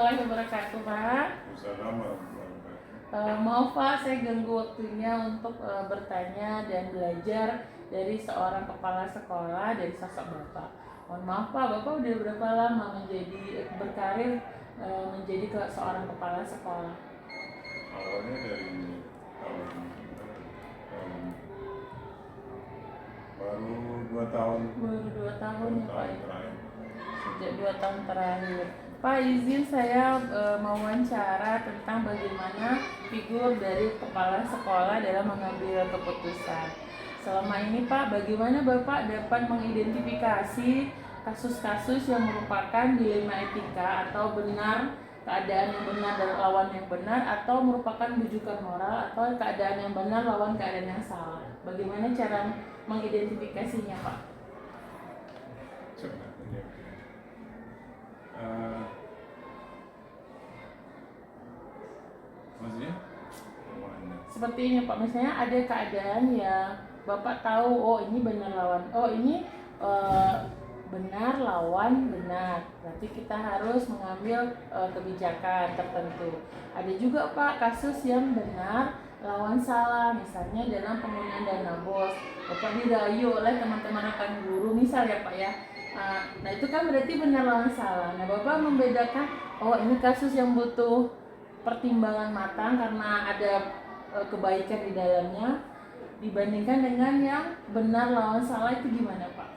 warahmatullahi wabarakatuh, Pak. Maaf Pak, saya ganggu waktunya untuk bertanya dan belajar dari seorang kepala sekolah dari sosok Bapak. Mohon maaf Pak, Bapak udah berapa lama berkarir menjadi seorang kepala sekolah? Awalnya dari tahun baru 2 tahun. Baru 2 tahun ya Pak. Terakhir. Sejak 2 tahun terakhir. Pak, izin saya mau wawancara tentang bagaimana figur dari kepala sekolah dalam mengambil keputusan. Selama ini Pak, bagaimana Bapak dapat mengidentifikasi kasus-kasus yang merupakan dilema etika atau benar keadaan yang benar dan lawan yang benar, atau merupakan bujukan moral, atau keadaan yang benar lawan keadaan yang salah? Bagaimana cara mengidentifikasinya Pak? Maksudnya? Seperti ini Pak, misalnya ada keadaan yang Bapak tahu, oh ini benar lawan, oh ini benar lawan benar, berarti kita harus mengambil kebijakan tertentu. Ada juga Pak kasus yang benar lawan salah, misalnya dalam penggunaan dana bos, Bapak dirayu oleh teman-teman rekan guru misal ya Pak ya. Nah itu kan berarti benar lawan salah. Nah Bapak membedakan, oh ini kasus yang butuh pertimbangan matang karena ada kebaikan di dalamnya, dibandingkan dengan yang benar lawan salah, itu gimana Pak?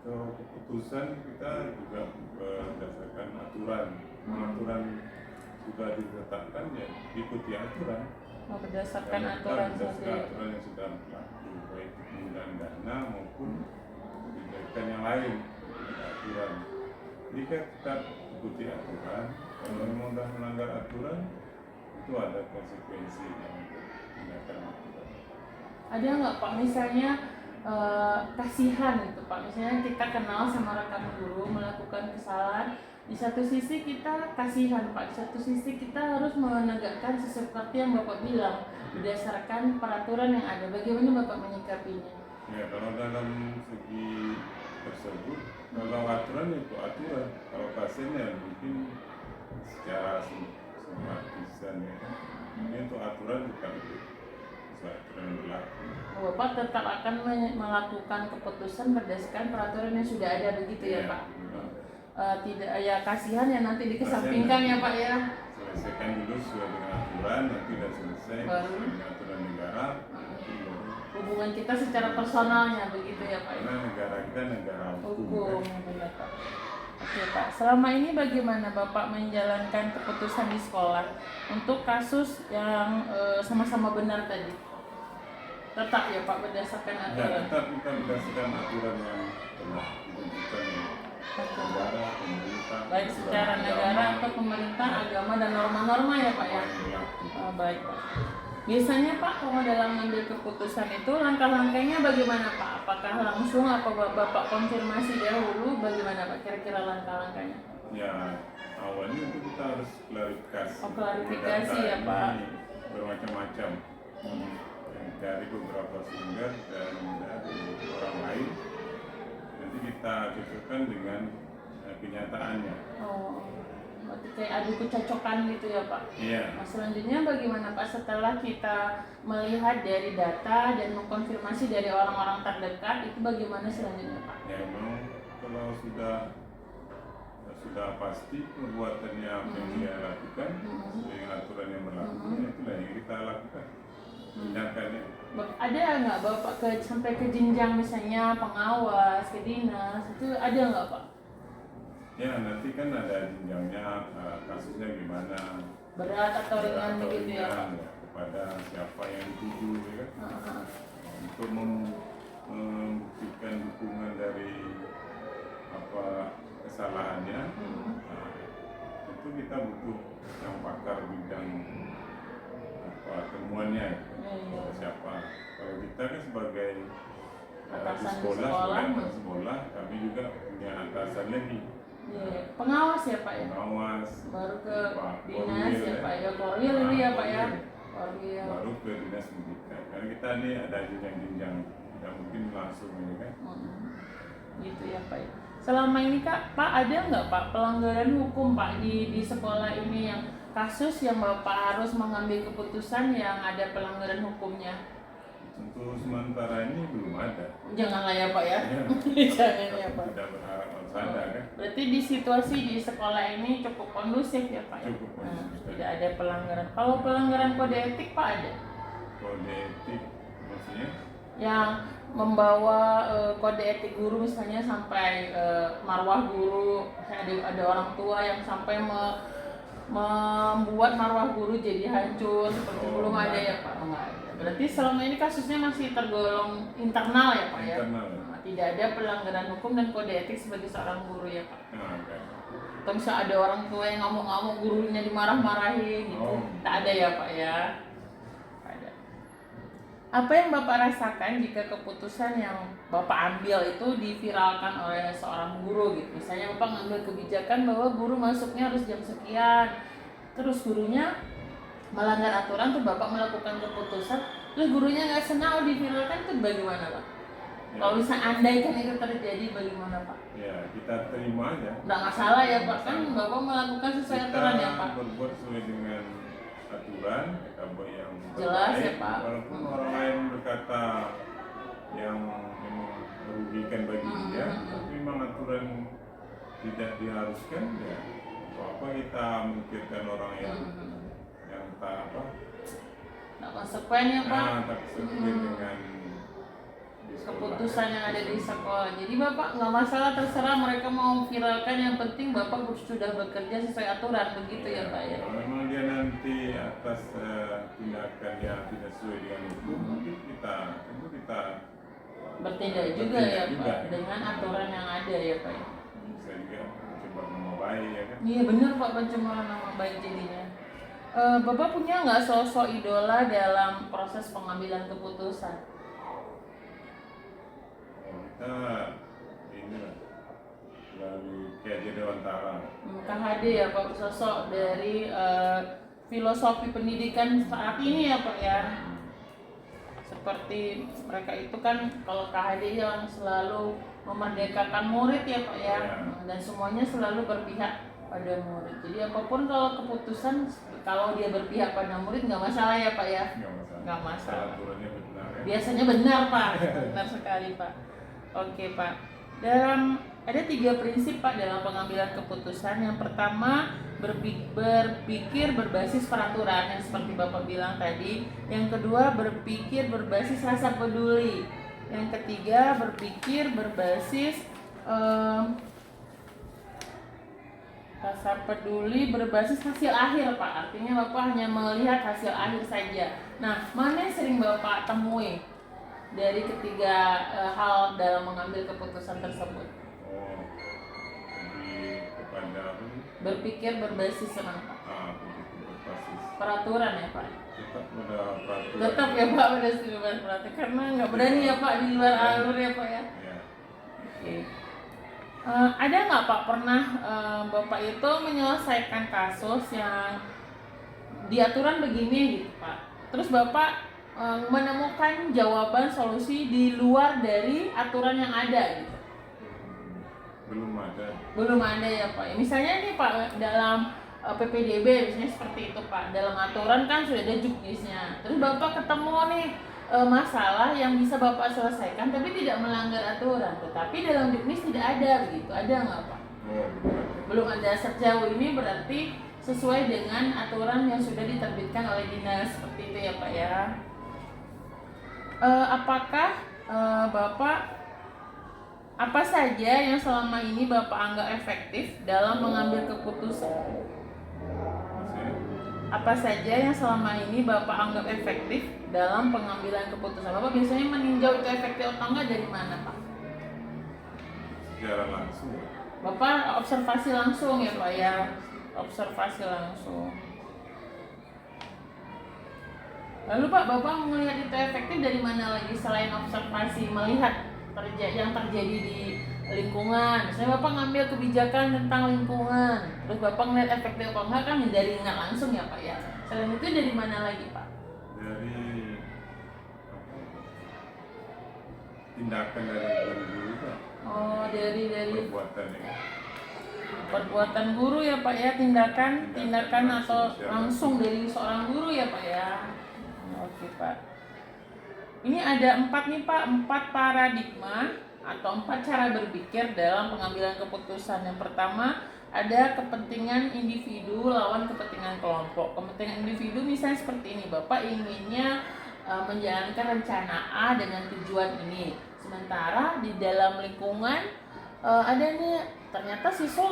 Untuk keputusan kita juga berdasarkan aturan. Aturan sudah ditetapkan ya ikuti aturan. Berdasarkan aturan saja. Aturan yang sudah berlaku, baik penggunaan dana maupun kebijakan yang lain, aturan. Jika kita ikuti aturan, kalau memang sudah melanggar aturan, itu ada konsekuensi yang tindakan aturan. Ada nggak Pak misalnya kasihan gitu Pak, misalnya kita kenal sama rekan guru melakukan kesalahan, di satu sisi kita kasihan Pak, di satu sisi kita harus menegakkan seperti yang Bapak bilang berdasarkan peraturan yang ada. Bagaimana Bapak menyikapinya? Ya, kalau dalam segi tersebut, kalau aturan itu aturan, kalau pasiennya mungkin secara simpatisan ya, ini untuk aturan bukan sesuai aturan yang berlaku. Bapak tetap akan melakukan keputusan berdasarkan peraturan yang sudah ada, begitu ya Pak? Tidak ya, kasihan ya nanti dikesampingkan ya Pak ya. Selesaikan dulu sesuai dengan aturan, nanti sudah selesai baru dengan aturan negara, hubungan kita secara personalnya, begitu ya Pak? Karena negara kita negara hukum. Benar Pak. Oke Pak, selama ini bagaimana Bapak menjalankan keputusan di sekolah untuk kasus yang sama-sama benar tadi? Tetap ya Pak berdasarkan aturan? Ya, tetap kita berdasarkan aturan yang telah ditentukan negara, pemerintah, baik secara negara atau pemerintah, agama dan norma-norma ya Pak ya? Baik Pak. Biasanya Pak kalau dalam mengambil keputusan itu langkah-langkahnya bagaimana Pak? Apakah langsung atau Bapak konfirmasi dahulu, bagaimana Pak kira-kira langkah-langkahnya? Ya, awalnya itu kita harus klarifikasi. Oh, klarifikasi ya Pak. Bermacam-macam. Dari beberapa sumber dan dari orang lain. Nanti kita cocokkan dengan kenyataannya. Oh, berarti kayak adu kecocokan gitu ya Pak? Iya. Nah, selanjutnya bagaimana Pak setelah kita melihat dari data dan mengkonfirmasi dari orang-orang terdekat, itu bagaimana selanjutnya Pak? Ya memang kalau sudah pasti perbuatannya apa yang dia lakukan dengan aturan yang berlaku, itulah yang kita lakukan. Tindakannya. Ada nggak Bapak sampai ke jenjang misalnya pengawas, ke dinas, itu ada nggak Pak? Ya nanti kan ada jenjangnya, kasusnya gimana, berat atau ringan begitu ya Pak? Ya, kepada siapa yang dituju ya kan? Untuk membuktikan dukungan dari apa kesalahannya, itu kita butuh yang pakar bidang temuannya siapa. Kalau kita kan sebagai di sekolah, kami juga punya atasan lagi. Pengawas ya Pak ya? Pengawas. Baru ke dinas ya Pak ya, Korwil ini ya Pak ya? Korwil. Baru ke dinas pendidikan. Karena kita ini ada jenjang-jenjang, tidak mungkin langsung ini kan. Gitu ya Pak ya. selama ini Kak, Pak ada nggak Pak pelanggaran hukum Pak di sekolah ini yang kasus yang Bapak harus mengambil keputusan yang ada pelanggaran hukumnya? Untuk sementara ini belum ada. Janganlah ya Pak ya. Ya, Jangan ya Pak. tidak berharap harus ada kan. Berarti di situasi di sekolah ini cukup kondusif ya Pak ya? Cukup kondusif. Tidak ada pelanggaran. Kalau pelanggaran kode etik Pak ada? Kode etik maksudnya? Yang membawa kode etik guru misalnya sampai marwah guru, ada orang tua yang sampai membuat marwah guru jadi hancur seperti belum ada ya Pak? Enggak ada. Berarti selama ini kasusnya masih tergolong internal ya Pak ya? Internal. Tidak ada pelanggaran hukum dan kode etik sebagai seorang guru ya Pak? Nah, okay. Atau misalnya ada orang tua yang ngamuk-ngamuk gurunya dimarah-marahin gitu? Oh. Tak ada ya Pak ya? Ada. Apa yang Bapak rasakan jika keputusan yang Bapak ambil itu diviralkan oleh seorang guru gitu? Misalnya Bapak ngambil kebijakan bahwa guru masuknya harus jam sekian, terus gurunya melanggar aturan, tuh Bapak melakukan keputusan, terus gurunya nggak senang diviralkan, itu bagaimana Pak? Ya. Kalau misalnya andaikan itu terjadi bagaimana Pak? Ya, kita terima aja. Nggak masalah ya Pak, kan Bapak melakukan sesuai aturan ya Pak? Kita berbuat sesuai dengan aturan, kita buat yang Jelas terbaik. ya, Pak. Walaupun orang lain berkata yang memang merugikan bagi dia, tapi memang aturan tidak diharuskan ya. Apa kita memikirkan orang yang tak apa? Nggak konsekuen ya Pak? Tak sesuai dengan di sekolah. Keputusan yang ada di sekolah. Jadi Bapak nggak masalah, terserah mereka mau viralkan, yang penting Bapak sudah bekerja sesuai aturan, begitu ya Pak ya? Kalau memang dia nanti atas tindakan yang tidak sesuai dengan itu, mungkin kita Bertindak juga ya Pak, dengan aturan yang ada ya Pak ya? Bisa juga coba nama baik ya kan? Iya benar Pak, pencemaran nama baik jadinya. Bapak punya nggak sosok idola dalam proses pengambilan keputusan? Kita inilah dari KJ Dewantara. KHD ya Pak, sosok dari filosofi pendidikan saat ini ya Pak ya. Seperti mereka itu kan, kalau KHD yang selalu memerdekakan murid ya Pak ya, dan semuanya selalu berpihak pada murid. Jadi apapun kalau keputusan, kalau dia berpihak pada murid nggak masalah ya Pak ya? Nggak masalah. Aturannya benar ya. Biasanya benar Pak, benar sekali Pak. Oke Pak, ada 3 prinsip Pak dalam pengambilan keputusan. Yang pertama, berpikir berbasis peraturan yang seperti Bapak bilang tadi. Yang kedua, berpikir berbasis rasa peduli. Yang ketiga, berpikir berbasis rasa peduli berbasis hasil akhir Pak. Artinya Bapak hanya melihat hasil akhir saja. Nah, mana yang sering Bapak temui dari ketiga hal dalam mengambil keputusan tersebut? Oh, lebih kepada apa sih? Berpikir berbasis apa? Berpikir berbasis Peraturan ya Pak? tetap pada peraturan. Tetap ya Pak, pada peraturan, karena nggak berani ya Pak di luar alur ya Pak ya? Ya. Oke. Ada nggak Pak pernah Bapak itu menyelesaikan kasus yang di aturan begini gitu Pak, terus Bapak menemukan jawaban solusi di luar dari aturan yang ada gitu? Belum ada ya Pak. Misalnya nih Pak, dalam PPDB misalnya seperti itu Pak, dalam aturan kan sudah ada juknisnya, terus Bapak ketemu nih masalah yang bisa Bapak selesaikan tapi tidak melanggar aturan, tetapi dalam juknis tidak ada, begitu ada nggak Pak? Belum ada. Sejauh ini berarti sesuai dengan aturan yang sudah diterbitkan oleh dinas, seperti itu ya Pak ya. Apakah Bapak, apa saja yang selama ini Bapak anggap efektif dalam mengambil keputusan? Apa saja yang selama ini Bapak anggap efektif dalam pengambilan keputusan? Bapak biasanya meninjau itu efektif atau enggak dari mana Pak? Secara langsung. Bapak observasi langsung ya Pak ya? Observasi langsung. Lalu Pak, Bapak melihat itu efektif dari mana lagi selain observasi, melihat yang terjadi di lingkungan? Misalnya Bapak ngambil kebijakan tentang lingkungan, terus Bapak ngeliat efektif apa enggak, kan dari ingat langsung ya Pak ya. Selain itu dari mana lagi Pak? Dari tindakan dari guru-guru Pak. Oh, dari perbuatan ya. perbuatan guru ya Pak ya, tindakan atau langsung dari seorang guru ya Pak ya. Oke Pak. Ini ada 4 nih Pak, 4 paradigma atau 4 cara berpikir dalam pengambilan keputusan. Yang pertama ada kepentingan individu lawan kepentingan kelompok. Kepentingan individu misalnya seperti ini, Bapak inginnya menjalankan rencana A dengan tujuan ini. Sementara di dalam lingkungan ada nih ternyata siswa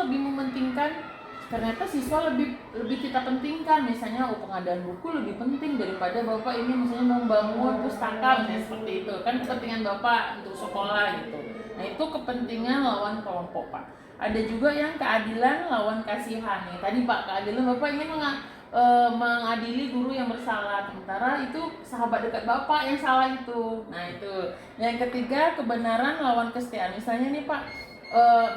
lebih kita pentingkan, misalnya pengadaan buku lebih penting daripada Bapak ini misalnya membangun pustaka, misalnya seperti itu kan kepentingan Bapak untuk sekolah gitu. Nah itu kepentingan lawan kelompok Pak. Ada juga yang keadilan lawan kasihan nih. Tadi Pak, keadilan Bapak ingin mengadili guru yang bersalah, sementara itu sahabat dekat Bapak yang salah itu. Nah itu. Yang ketiga kebenaran lawan kesetiaan. Misalnya nih Pak,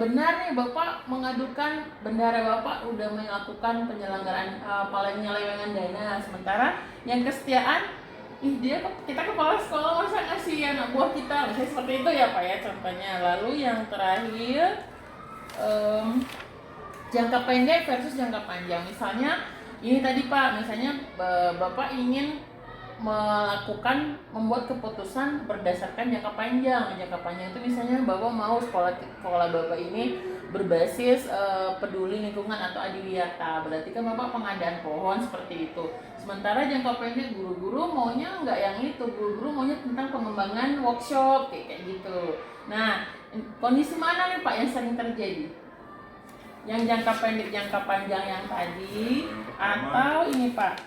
benar nih Bapak mengadukan bendahara Bapak udah melakukan penyelenggaraan penyelewengan dana, sementara yang kesetiaan kita kepala sekolah masa ngasih anak buah kita, misalnya seperti itu ya Pak ya contohnya. Lalu yang terakhir jangka pendek versus jangka panjang. Misalnya ini tadi Pak, misalnya Bapak ingin membuat keputusan berdasarkan jangka panjang. Jangka panjang itu misalnya Bapak mau sekolah Bapak ini berbasis peduli lingkungan atau adiwiyata. Berarti kan Bapak pengadaan pohon seperti itu. Sementara jangka pendek guru-guru maunya nggak yang itu. Guru-guru maunya tentang pengembangan workshop kayak gitu. Nah, kondisi mana nih Pak yang sering terjadi? Yang jangka pendek, jangka panjang yang tadi, atau ini Pak,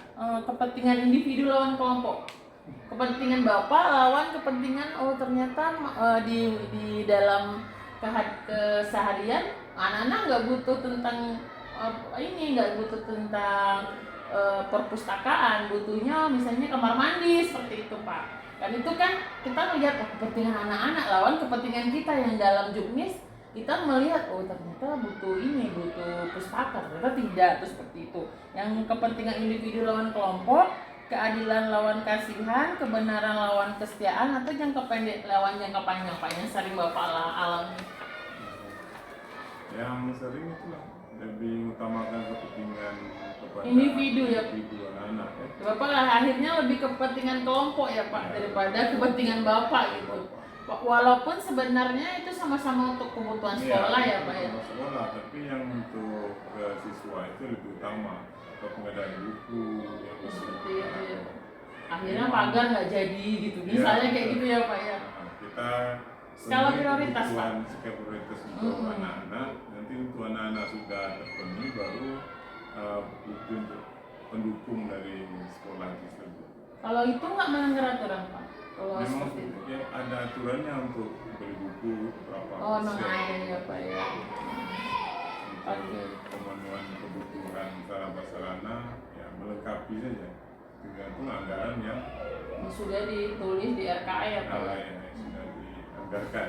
kepentingan individu lawan kelompok, kepentingan Bapak lawan kepentingan ternyata di dalam keseharian anak-anak nggak butuh tentang nggak butuh tentang perpustakaan, butuhnya misalnya kamar mandi seperti itu Pak. Dan itu kan kita melihat kepentingan anak-anak lawan kepentingan kita yang dalam juknis. Kita melihat ternyata butuh pustaka, ternyata tidak, terus seperti itu. Yang kepentingan individu lawan kelompok, keadilan lawan kasihan, kebenaran lawan kesetiaan, atau jangka pendek lawan jangka panjang Pak yang sering Bapak alami. Yang sering itu lah lebih utamakan kepentingan kepada individu anak ya. Bapak lah akhirnya lebih kepentingan kelompok ya Pak daripada kepentingan Bapak gitu. Walaupun sebenarnya itu sama-sama untuk kebutuhan sekolah ya Pak ya. Sekolah, tapi yang untuk siswa itu lebih utama atau pengadaan buku yang seperti itu ya. Akhirnya pagar nggak jadi gitu, misalnya kayak gitu ya Pak ya. Kita skala prioritas Pak. Skala prioritas untuk anak-anak, nanti untuk anak-anak sudah terpenuhi baru itu untuk pendukung dari sekolah tersebut. Kalau itu nggak melanggar aturan Pak? Memang ya, ada aturannya untuk beli buku berapa memang ada ya Pak ya. Oke. Pemenuhan kebutuhan sarana ya melengkapi saja, tergantung anggaran yang sudah ditulis di RKA ya Pak. Sudah dianggarkan.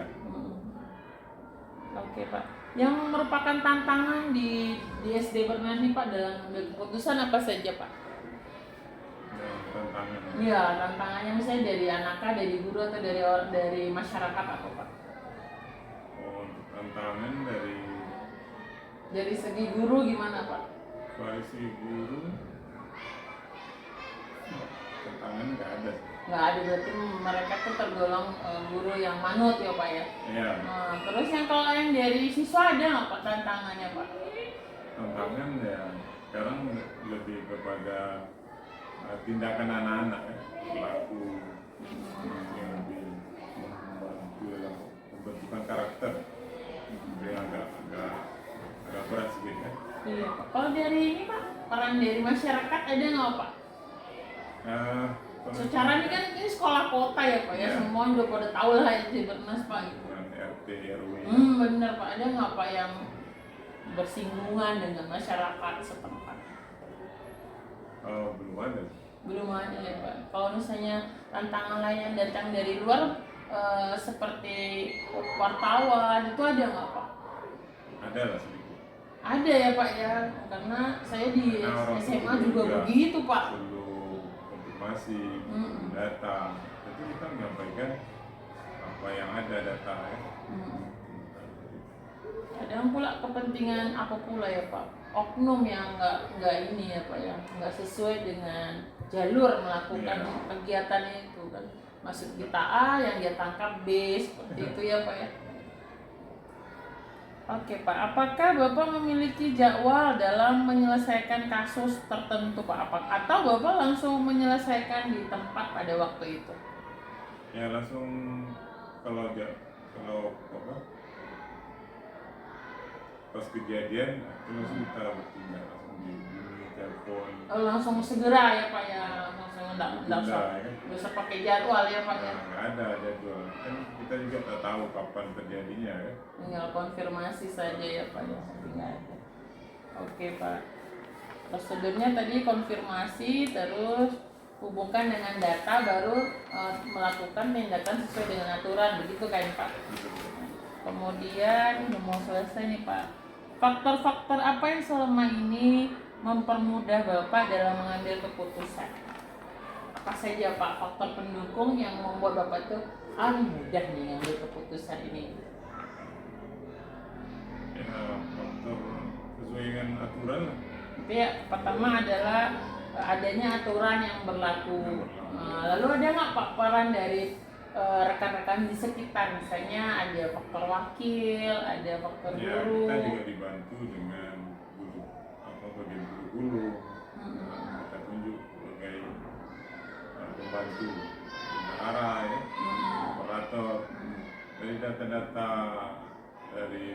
Oke Pak. Yang merupakan tantangan di SD Bernas nih Pak dalam keputusan apa saja Pak? Iya, tantangannya misalnya dari anak-anak, dari guru atau dari masyarakat apa Pak? Tantangan dari segi guru gimana Pak? Dari segi guru tantangan nggak ada. Nggak ada, berarti mereka tuh tergolong guru yang manut ya Pak ya? Iya. Nah, terus kalau yang dari siswa ada nggak Pak tantangannya Pak? Tantangan ya sekarang lebih kepada tindakan anak-anak ya, pelaku yang lebih membantu dalam pembentukan karakter, yang agak berat sedikit ya. Iya Pak. Kalau dari ini Pak, peran dari masyarakat ada nggak Pak? Secara ini kan ini sekolah kota ya Pak ya, semua udah pada tahu lah SD Bernas Pak gitu. RT RW. Bener Pak, ada nggak Pak yang bersinggungan dengan masyarakat setempat? Belum ada ya Pak. Kalau misalnya tantangan lain yang datang dari luar seperti wartawan itu ada nggak Pak? Ada lah sedikit. Ada ya Pak ya, karena saya di SMA juga begitu Pak. Perlu konfirmasi, data, jadi kita menyampaikan apa yang ada data ya. Kadang pula kepentingan apa pula ya Pak, oknum yang nggak ini ya Pak ya, nggak sesuai dengan jalur melakukan kegiatannya itu kan, maksud kita A yang dia tangkap B, seperti itu ya Pak ya. Oke Pak, apakah Bapak memiliki jadwal dalam menyelesaikan kasus tertentu Pak? Atau Bapak langsung menyelesaikan di tempat pada waktu itu? Ya langsung, kalau apa, pas kejadian itu langsung kita bertindak, langsung dihubungi telepon. Oh, langsung segera ya Pak ya, langsung nggak usah, Ya kan? nggak usah pakai jadwal ya Pak ya. Nggak ada jadwal, kan kita juga tak tahu kapan terjadinya ya. Tinggal konfirmasi saja ya Pak ya, tapi nggak ada. Oke Pak, prosedurnya tadi konfirmasi, terus hubungkan dengan data, baru melakukan tindakan sesuai dengan aturan, begitu kan Pak? Kemudian udah mau selesai nih Pak, faktor-faktor apa yang selama ini mempermudah Bapak dalam mengambil keputusan? Apa saja Pak faktor pendukung yang membuat Bapak tuh mudah nih ngambil keputusan ini? Ya faktor sesuai dengan aturan lah. Tapi ya, pertama adalah adanya aturan yang berlaku. Lalu ada nggak Pak peran dari rekan-rekan di sekitar, misalnya ada faktor wakil, ada faktor Ya guru? kita juga dibantu dengan guru, apa, bagian guru-guru. Kita tunjuk sebagai pembantu bendahara ya, operator. Dari data-data dari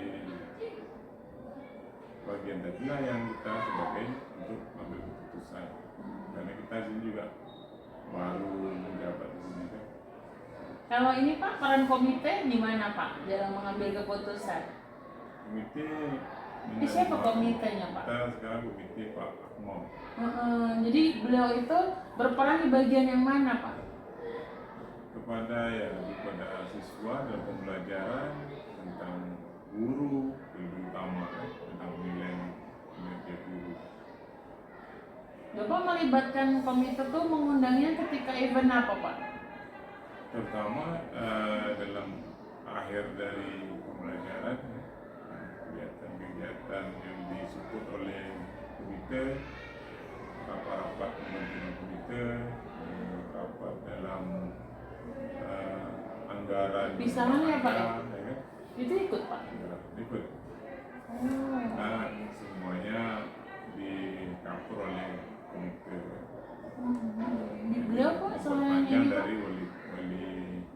bagian tadi lah yang kita sebagai untuk mengambil keputusan, karena kita sini juga baru menjabat di sini kan. Kalau ini Pak, peran komite gimana Pak dalam mengambil keputusan? Komite Siapa komitenya Pak? kita sekarang komite Pak Akmal. Jadi beliau itu berperan di bagian yang mana Pak? Kepada siswa dalam pembelajaran tentang guru, terutama tentang nilai kinerja guru. Bapak melibatkan komite itu mengundangnya ketika event apa Pak? Terutama dalam akhir dari pembelajaran, kegiatan-kegiatan yang disupport oleh komite, rapat-rapat pembentukan komite, rapat dalam anggaran Pisahan ya Pak ya? kan? Itu ikut Pak? Ya, ikut. Nah, semuanya di cover oleh komite. Beliau Pak selain Perpanjang ini Pak, dari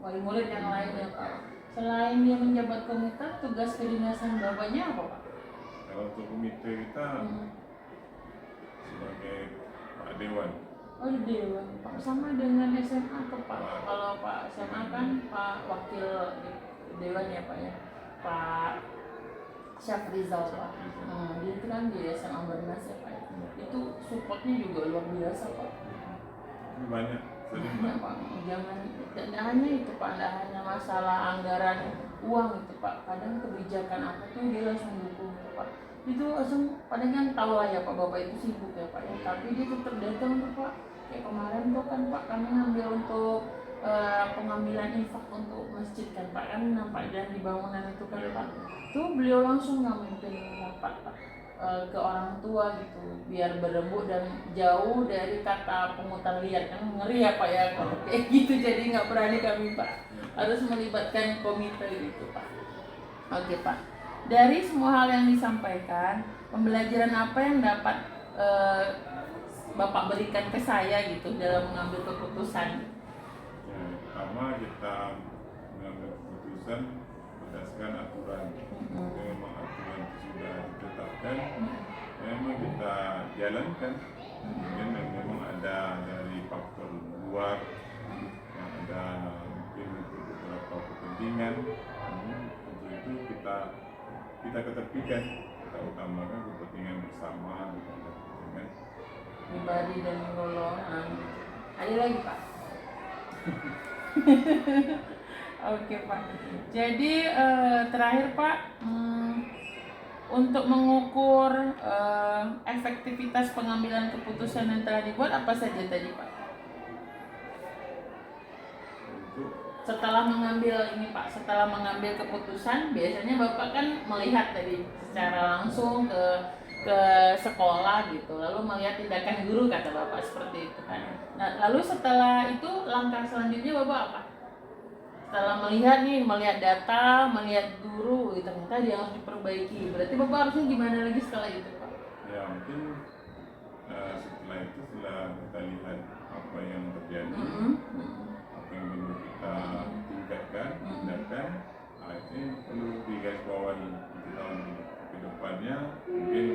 wali murid yang lainnya Pak, selain dia menjabat komite, tugas kedinasan Bapaknya apa Pak? Kalau untuk komite kita sebagai Pak Dewan. Oh di Dewan Pak, sama dengan SMA tuh Pak. Kalau Pak SMA kan Pak wakil Dewan ya Pak ya, Pak Syafrizal Pak. Dia itu kan di SMA Bernas ya Pak ya. Itu supportnya juga luar biasa Pak. Ini banyak sering Nah, Pak, jangan tidak hanya itu Pak, tidak hanya masalah anggaran uang itu Pak. Kadang kebijakan apa tuh dia langsung dukung itu Pak. Itu langsung, padahal kan tahu lah ya Pak, Bapak itu sibuk ya Pak ya, tapi dia tetap datang tuh Pak. Kayak kemarin tuh kan Pak, kami ngambil untuk pengambilan infak untuk masjid kan Pak, kan nampak dan di bangunan itu kan Pak. Tuh beliau langsung ngamimpin rapat Pak ke orang tua gitu, biar berembuk dan jauh dari kata pungutan liar, kan ngeri ya Pak ya kalau kayak gitu. Jadi nggak berani kami Pak, harus melibatkan komite gitu Pak. Oke Pak, dari semua hal yang disampaikan, pembelajaran apa yang dapat Bapak berikan ke saya gitu dalam mengambil keputusan? Ya, pertama kita mengambil keputusan berdasarkan aturan. Memang aturan itu sudah ditetapkan, memang kita jalankan. Kemudian memang ada dari faktor luar yang ada mungkin untuk beberapa kepentingan. Untuk itu kita ketepikan, kita utamakan kepentingan bersama, bukan kepentingan Pribadi dan golongan. Ada lagi Pak? Oke Pak. Jadi terakhir Pak, untuk mengukur efektivitas pengambilan keputusan yang telah dibuat apa saja tadi Pak? untuk setelah mengambil ini Pak, setelah mengambil keputusan, biasanya Bapak kan melihat tadi secara langsung ke sekolah gitu, lalu melihat tindakan guru kata Bapak seperti itu kan. Nah, lalu setelah itu langkah selanjutnya Bapak apa? Setelah melihat nih, melihat data, melihat guru, ternyata dia harus diperbaiki. Berarti Bapak harusnya gimana lagi setelah itu Pak? Ya mungkin setelah itu, setelah kita lihat apa yang terjadi, apa yang perlu kita tingkatkan, tindakan, itu yang perlu digarisbawahi untuk tahun ke depannya mungkin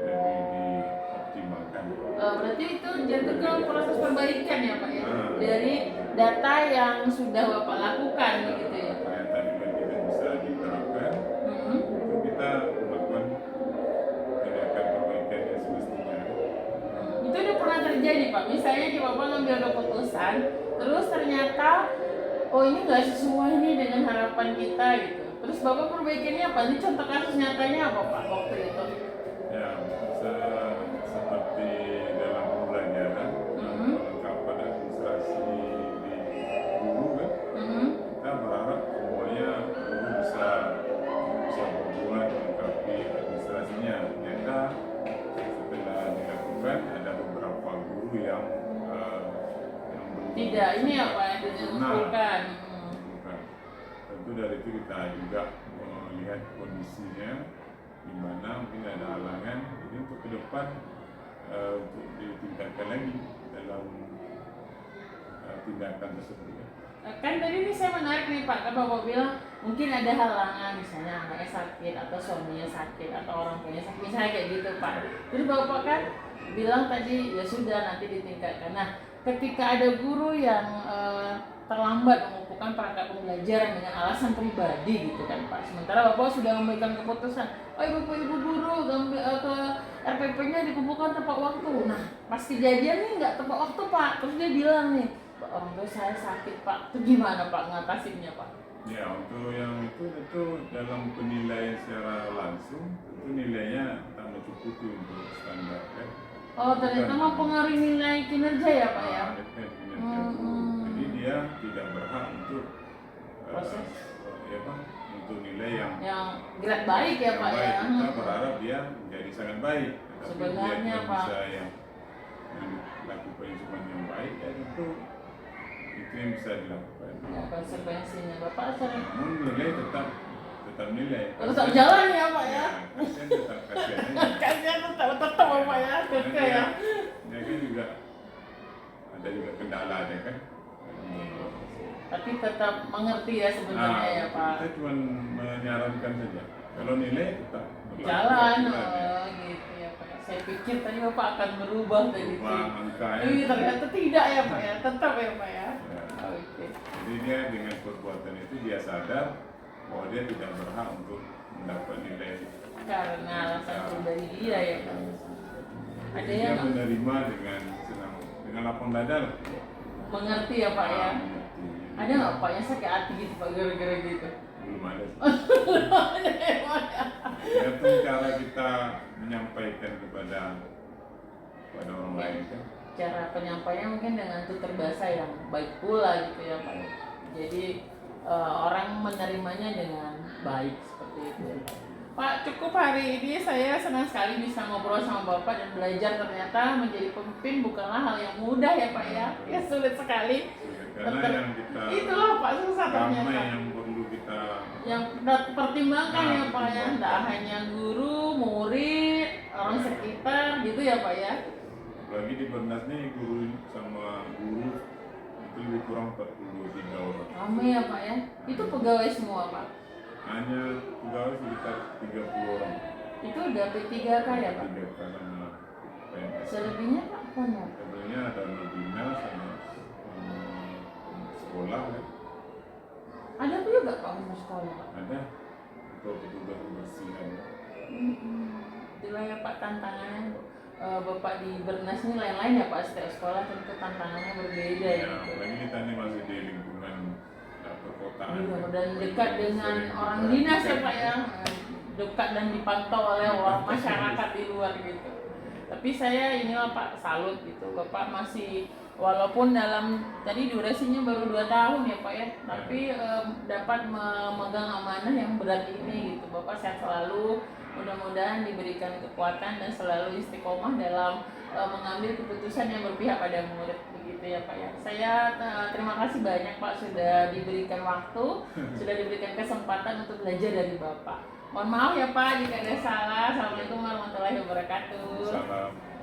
lebih dioptimalkan. Berarti itu jatuh ke proses perbaikan ya Pak ya, dari data yang sudah Bapak lakukan begitu ya. Ternyata juga tidak bisa diterapkan, itu kita melakukan tindakan perbaikan yang semestinya. Itu udah pernah terjadi Pak, misalnya di Bapak ngambil keputusan, terus ternyata oh ini nggak sesuai nih dengan harapan kita gitu. Terus Bapak perbaikannya apa? Ini contoh kasus nyatanya apa Pak waktu itu? Ya, seperti dalam pembelajaran, kelengkapan administrasi di guru kan, kita berharap semuanya guru bisa berbuat melengkapi administrasinya. Ternyata setelah dilakukan ada beberapa guru yang belum Tidak, ini apa yang diusulkan? Bukan. Tentu dari itu kita juga melihat kondisinya di mana mungkin ada halangan, jadi untuk ke depan untuk ditingkatkan lagi dalam tindakan tersebut. Kan tadi ini saya menarik nih Pak, kan Bapak bilang mungkin ada halangan, misalnya anaknya sakit atau suaminya sakit atau orang tuanya sakit, misalnya kayak gitu Pak. Terus Bapak kan bilang tadi ya sudah nanti ditingkatkan. Nah, ketika ada guru yang terlambat mengumpulkan perangkat pembelajaran dengan alasan pribadi gitu kan Pak, sementara Bapak sudah memberikan keputusan, oh ibu guru ke RPP-nya dikumpulkan tepat waktu. Nah, pas kejadian nih nggak tepat waktu Pak, terus dia bilang nih, orang tua saya sakit Pak, itu gimana Pak ngatasinnya Pak? Ya, untuk yang itu dalam penilaian secara langsung itu nilainya tak mencukupi untuk standar kan. Oh, ternyata mempengaruhi nilai kinerja ya Pak ya? Jadi dia tidak berhak untuk proses ya Pak, untuk nilai yang grade baik ya Pak baik. ya? Kita berharap dia menjadi sangat baik. Tapi Sebenarnya dia Pak, bisa yang lakukan yang baik, ya itu yang bisa dilakukan. ya, konsekuensinya Bapak sering Namun nilai tetap nilai. tetap jalan ya Pak ya? Kasihan tetap kasihan aja. Kasihan tetap Bapak ya, keke ya. Dia kan juga ada juga kendala ada kan. Tapi tetap mengerti ya sebenarnya ya Pak. Kita cuma menyarankan saja. Kalau nilai tetap Jalan, ya. gitu ya Pak. Saya pikir tadi Bapak akan berubah tadi. Angka Ternyata tidak ya Pak ya, tetap ya Pak ya. Oke. Jadi dia dengan perbuatan itu dia sadar bahwa dia tidak berhak untuk mendapat nilai Karena alasan pribadi dia ya Pak. Ada dia yang menerima dengan senang, dengan lapang dada lah. mengerti ya Pak ya. Ada nggak Pak yang sakit hati gitu Pak gara-gara gitu? Belum ada. Tergantung cara kita menyampaikan kepada orang lain kan. Cara penyampaiannya mungkin dengan tutur bahasa yang baik pula gitu ya Pak. Jadi orang menerimanya dengan baik seperti itu. Pak, cukup hari ini saya senang sekali bisa ngobrol sama Bapak dan belajar ternyata menjadi pemimpin bukanlah hal yang mudah ya Pak ya. Ya sulit sekali. Karena yang kita Itulah Pak susah ternyata. yang perlu kita pertimbangkan ya Pak ya. Tidak hanya guru, murid, orang sekitar gitu ya Pak ya. Apalagi di Bernas nih guru sama guru itu lebih kurang 43 orang. Ramai ya Pak ya. Itu pegawai semua Pak. Hanya pegawai sekitar 30 orang. Itu udah P3K ya Pak? 3 karena PNS. Selebihnya Pak apa ya? Sebenarnya ada Nobina sama sekolah ya. Ada juga Pak untuk sekolah Pak? Ada untuk petugas kebersihan. Itulah ya Pak tantangannya. Bapak di Bernas ini lain-lain ya Pak, setiap sekolah tentu tantangannya berbeda Ya, gitu. apalagi kita ini masih di lingkungan perkotaan. Iya, dan dekat dengan orang dinas ya Pak ya, dekat dan dipantau oleh orang masyarakat di luar gitu. Tapi saya inilah Pak salut gitu, Bapak masih walaupun dalam tadi durasinya baru 2 tahun ya Pak ya, tapi dapat memegang amanah yang berat ini gitu. Bapak sehat selalu, mudah-mudahan diberikan kekuatan dan selalu istiqomah dalam mengambil keputusan yang berpihak pada murid begitu ya Pak ya. Saya terima kasih banyak Pak sudah diberikan waktu, sudah diberikan kesempatan untuk belajar dari Bapak. Mohon maaf ya Pak jika ada salah. Assalamualaikum warahmatullahi wabarakatuh. Salam.